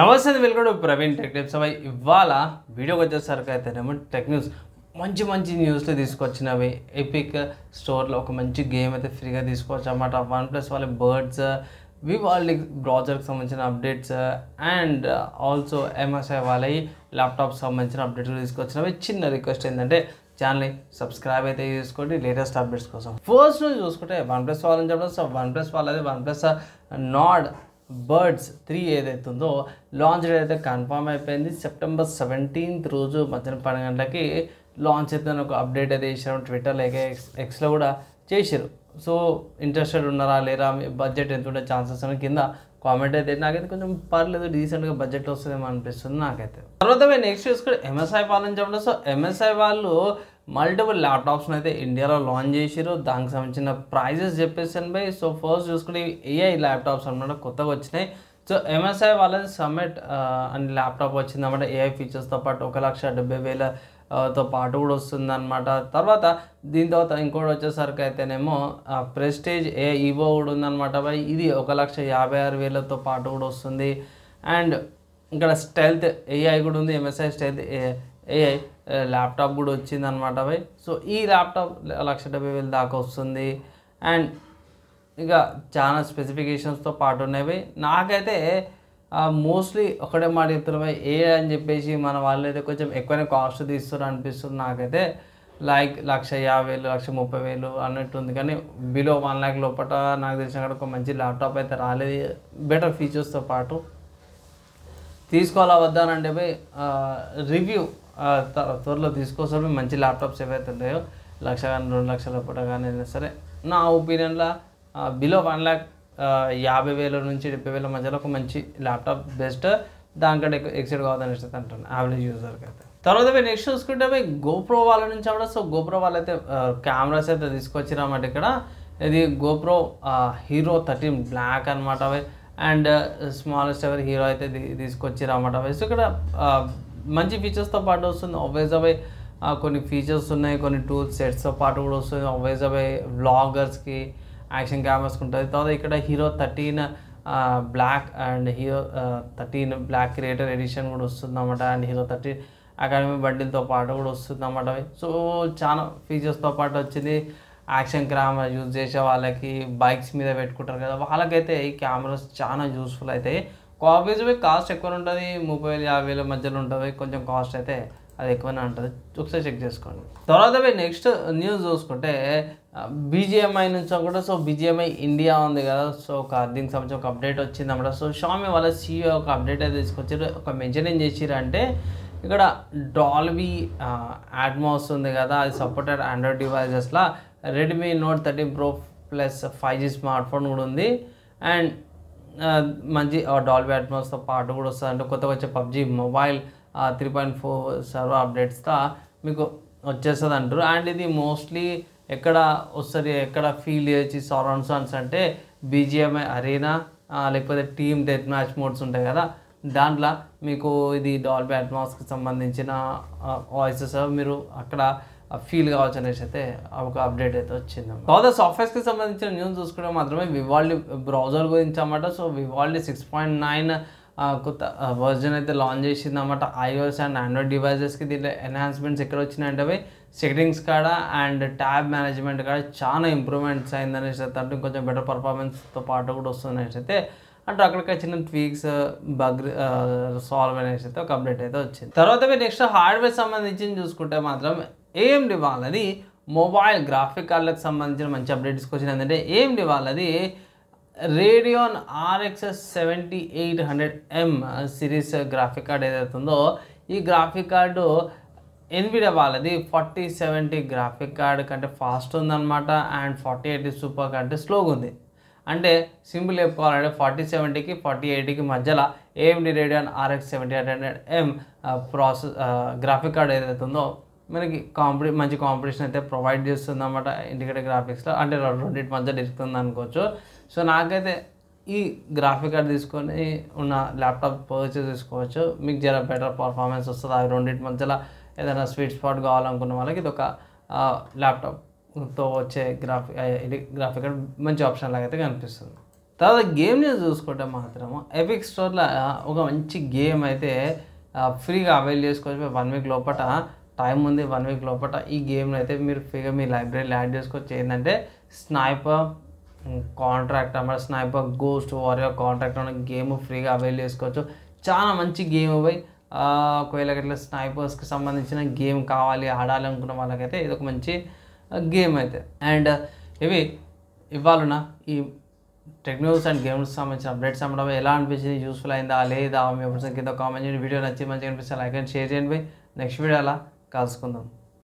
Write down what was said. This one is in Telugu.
నమస్తే welcome to Praveen tech tips. ఇవాళ వీడియోకి వచ్చేసరికి అయితేనేమో టెక్ న్యూస్ మంచి న్యూస్లు తీసుకొచ్చినవి. ఎపిక్ స్టోర్లో ఒక మంచి గేమ్ అయితే ఫ్రీగా తీసుకోవచ్చు అన్నమాట. OnePlus వాళ్ళ బర్డ్స్ వాళ్ళ బ్రౌజర్కి సంబంధించిన అప్డేట్స్ అండ్ ఆల్సో MSI వాళ్ళ ల్యాప్టాప్ సంబంధించిన అప్డేట్స్ తీసుకొచ్చినవి. చిన్న రిక్వెస్ట్ ఏంటంటే ఛానల్ని సబ్స్క్రైబ్ అయితే చేసుకోండి లేటెస్ట్ అప్డేట్స్ కోసం. ఫస్ట్ రోజు చూసుకుంటే OnePlus వాళ్ళని చెప్పడం. సో OnePlus వాళ్ళది OnePlus Nord బర్డ్స్ 3 ఏదైతే ఉందో లాంచ్ డేట్ అయితే కన్ఫర్మ్ అయిపోయింది. September 17th రోజు మధ్యాహ్నం 12 గంటలకి లాంచ్ అయితే ఒక అప్డేట్ అయితే చేశారు. ట్విట్టర్లో ఎక్స్లో కూడా చేశారు. సో ఇంట్రెస్టెడ్ ఉన్నారా లేరా, మీ బడ్జెట్ ఎంత ఉండే ఛాన్సెస్ అని కింద కామెంట్ అయితే నాకైతే కొంచెం పర్లేదు, డీసెంట్గా బడ్జెట్ వస్తుందేమో అనిపిస్తుంది నాకైతే. తర్వాత నెక్స్ట్ చూసుకుంటే MSI వాళ్ళని చెప్పడం. సో MSI వాళ్ళు మల్టిపుల్ ల్యాప్టాప్స్ని అయితే ఇండియాలో లాంచ్ చేసారు. దానికి సంబంధించిన ప్రైజెస్ చెప్పేసాను బై. సో ఫస్ట్ చూసుకుంటే AI ల్యాప్టాప్స్ అన్నమాట కొత్తగా వచ్చినాయి. సో MSI వాళ్ళది సమ్మిట్ అని ల్యాప్టాప్ వచ్చింది అన్నమాట. AI ఫీచర్స్తో పాటు 1,70,000 తో పాటు కూడా వస్తుంది అనమాట. తర్వాత దీని తర్వాత ఇంకోటి వచ్చేసరికి అయితేనేమో ప్రెస్టేజ్ ఈవో కూడా ఉందన్నమాట బై. ఇది 1,56,000తో పాటు కూడా వస్తుంది. అండ్ ఇక్కడ స్టెల్త్ AI కూడా ఉంది. MSI స్టెల్త్ AI ల్యాప్టాప్ కూడా వచ్చింది అనమాట బై. సో ఈ ల్యాప్టాప్ 1,70,000 దాకా వస్తుంది. అండ్ ఇక చాలా స్పెసిఫికేషన్స్తో పాటు ఉన్నాయి. నాకైతే మోస్ట్లీ ఒకటే మాట చెప్తున్నారు AI అని చెప్పేసి మన వాళ్ళు అయితే కొంచెం ఎక్కువనే కాస్ట్ తీస్తారు అనిపిస్తుంది నాకైతే. లైక్ 1,50,000 1,30,000 అన్నట్టు ఉంది. కానీ బిలో 1 lakh లోపల నాకు తెలిసిన ఒక మంచి ల్యాప్టాప్ అయితే రాలేదు బెటర్ ఫీచర్స్తో పాటు. తీసుకోవాలా వద్దా అని అంటే పోయి రివ్యూ త్వరలో తీసుకోసం. మంచి ల్యాప్టాప్స్ ఏవైతే ఉంటాయో 1,00,000 కానీ 2,00,000 లోపల కానీ అయినా సరే నా ఒపీనియన్లో బిలో 1,50,000 నుంచి 70,000 మధ్యలో ఒక మంచి ల్యాప్టాప్ బెస్ట్. దానికంటే ఎక్సైడ్ కావద్దని ఇష్టం అంటాను యావరేజ్ యూజర్కి అయితే. తర్వాత నెక్స్ట్ చూసుకుంటే GoPro వాళ్ళ నుంచి అవ్వడం. సో GoPro వాళ్ళైతే కెమెరాస్ అయితే తీసుకొచ్చిరన్నమాట. ఇక్కడ ఇది GoPro Hero 13 బ్లాక్ అనమాట. అండ్ స్మాలెస్ట్ ఎవర్ హీరో అయితే తీసుకొచ్చిరన్నమాట. సో ఇక్కడ మంచి ఫీచర్స్తో పాటు వస్తుంది. ఆబ్వియస్ కొన్ని ఫీచర్స్ ఉన్నాయి, కొన్ని టూల్స్ సెట్స్తో పాటు కూడా వస్తుంది. ఆబ్వియస్ వ్లాగర్స్కి యాక్షన్ కెమెరాస్కి ఉంటుంది. తర్వాత ఇక్కడ Hero 13 black and Hero 13 black creator edition కూడా వస్తుంది అన్నమాట. అండ్ Hero 13 అకాడమీ బండిల్తో పాటు కూడా వస్తుంది అన్నమాట. సో చాలా ఫీచర్స్తో పాటు వచ్చింది. యాక్షన్ కెమెరా యూజ్ చేసే వాళ్ళకి, బైక్స్ మీద పెట్టుకుంటారు కదా వాళ్ళకైతే ఈ కెమెరాస్ చాలా యూస్ఫుల్ అవుతాయి. ఆబ్వియస్గా కాస్ట్ ఎక్కువ ఉంటుంది, 30,000 50,000 మధ్యలో ఉంటుంది. కొంచెం కాస్ట్ అయితే అది ఎక్కువనే ఉంటుంది, ఒకసారి చెక్ చేసుకోండి. తర్వాత నెక్స్ట్ న్యూస్ చూసుకుంటే BGMI నుంచి కూడా. సో BGMI ఇండియా ఉంది కదా, సో దీనికి సంబంధించి ఒక అప్డేట్ వచ్చింది అన్నమాట. సో Xiaomi వాళ్ళ CEO ఒక అప్డేట్ అయితే తీసుకొచ్చారు. ఒక మెన్షన్ ఏం చేసిరు అంటే ఇక్కడ డాల్బీ అట్మాస్ ఉంది కదా, అది సపోర్టెడ్ ఆండ్రాయిడ్ డివైజెస్లో Redmi Note 13 Pro plus 5G smart phone కూడా ఉంది. అండ్ మంచి డాల్బీ అట్మాస్తో పాటు కూడా వస్తుంది. అంటే కొత్తగా వచ్చే PUBG మొబైల్ 3.4 సర్వర్ అప్డేట్స్తో మీకు వచ్చేస్తుంది అంటారు. అండ్ ఇది మోస్ట్లీ ఎక్కడ వస్తుంది, ఎక్కడ ఫీల్ చేయొచ్చు సరౌండ్ సౌండ్స్ అంటే BGMI అరీనా లేకపోతే టీమ్ డెత్ మ్యాచ్ మోడ్స్ ఉంటాయి కదా, దాంట్లో మీకు ఇది డాల్బీ అట్మాస్కి సంబంధించిన వాయిసెస్ మీరు అక్కడ ఫీల్ కావచ్చు అనేసి అయితే ఒక అప్డేట్ అయితే వచ్చింది. తర్వాత సాఫ్ట్వేర్స్కి సంబంధించిన న్యూస్ చూసుకుంటే మాత్రమే వివాల్డి బ్రౌజర్ గురించి అన్నమాట. సో వివాల్డి 6.9 కొత్త వర్జన్ అయితే లాంచ్ చేసింది అన్నమాట. iOS అండ్ ఆండ్రాయిడ్ డివైజెస్కి దీంట్లో ఎన్హాన్స్మెంట్స్ ఎక్కడ వచ్చినాయంటే సెట్టింగ్స్ కాడ అండ్ ట్యాబ్ మేనేజ్మెంట్ కాడ చాలా ఇంప్రూవ్మెంట్స్ అయిందనేసి అయితే అంటే కొంచెం బెటర్ పర్ఫార్మెన్స్తో పాటు కూడా వస్తుందనేసి అయితే అంటే అక్కడికి చిన్న ట్వీక్స్ బగ్ సాల్వ్ అనేసి అయితే ఒక అప్డేట్ అయితే వచ్చింది. తర్వాత నెక్స్ట్ హార్డ్వేర్ సంబంధించి చూసుకుంటే మాత్రం AMD వాళ్ళది మొబైల్ గ్రాఫిక్ కార్డులకు సంబంధించిన మంచి అప్డేట్ తీసుకొచ్చింది. ఏంటంటే AMD వాళ్ళది Radeon RX 7800M series graphic card ఏదైతే ఉందో ఈ గ్రాఫిక్ కార్డు NVIDIA వాళ్ళది 4070 గ్రాఫిక్ కార్డ్ కంటే ఫాస్ట్ ఉందన్నమాట. అండ్ 4080 సూపర్ కంటే స్లోగా ఉంది. అంటే సింపుల్ చెప్పుకోవాలంటే 4070కి 4080కి మధ్యలో AMD Radeon RX 7800M graphic card ఏదైతే ఉందో మనకి మంచి కాంపిటీషన్ అయితే ప్రొవైడ్ చేస్తుంది అన్నమాట ఇంటిగ్రేటెడ్ గ్రాఫిక్స్లో. అంటే రెండింటి మధ్య ఇస్తుంది అనుకోవచ్చు. సో నాకైతే ఈ గ్రాఫిక్ కార్డ్ తీసుకొని ఉన్న ల్యాప్టాప్ పర్చేస్ చేసుకోవచ్చు. మీకు జర బెటర్ పర్ఫార్మెన్స్ వస్తుంది. అవి రెండింటి మధ్యలో ఏదైనా స్వీట్ స్పాట్ కావాలనుకున్న వాళ్ళకి ఇది ఒక ల్యాప్టాప్తో వచ్చే గ్రాఫిక్ కార్డ్ మంచి ఆప్షన్ లాగా అయితే కనిపిస్తుంది. తర్వాత గేమ్ న్యూస్ చూసుకుంటే మాత్రం ఎపిక్ స్టోర్లో ఒక మంచి గేమ్ అయితే ఫ్రీగా అవైల్ చేసుకోవచ్చు. 1 వీక్ లోపల టైం ఉంది. 1 వీక్ లోపల ఈ గేమ్ని అయితే మీరు ఫ్రీగా మీ లైబ్రరీలో యాడ్ చేసుకోవచ్చు. ఏంటంటే స్నైపర్ కాంట్రాక్ట్ అన్నమాట. స్నైపర్ గోస్ట్ వారియర్ కాంట్రాక్ట్ అనే గేమ్ ఫ్రీగా అవైల్ చేసుకోవచ్చు. చాలా మంచి గేమ్ పోయి ఒకవేళ ఇట్లా స్నైపర్స్కి సంబంధించిన గేమ్ కావాలి ఆడాలనుకున్న వాళ్ళకైతే ఇది ఒక మంచి గేమ్ అయితే. అండ్ ఇవాళ ఈ టెక్ న్యూస్ అండ్ గేమ్స్ సంబంధించిన అప్డేట్స్ అమ్మడం ఎలా అనిపించింది, యూస్ఫుల్ అయిందా లేదా మీ అభిప్రాయం కింద కామెంట్ చేయండి. వీడియో నచ్చి మంచిగా అనిపిస్తే లైక్ అండ్ షేర్ చేయండి. నెక్స్ట్ వీడియో అలా కలుసుకుందాం.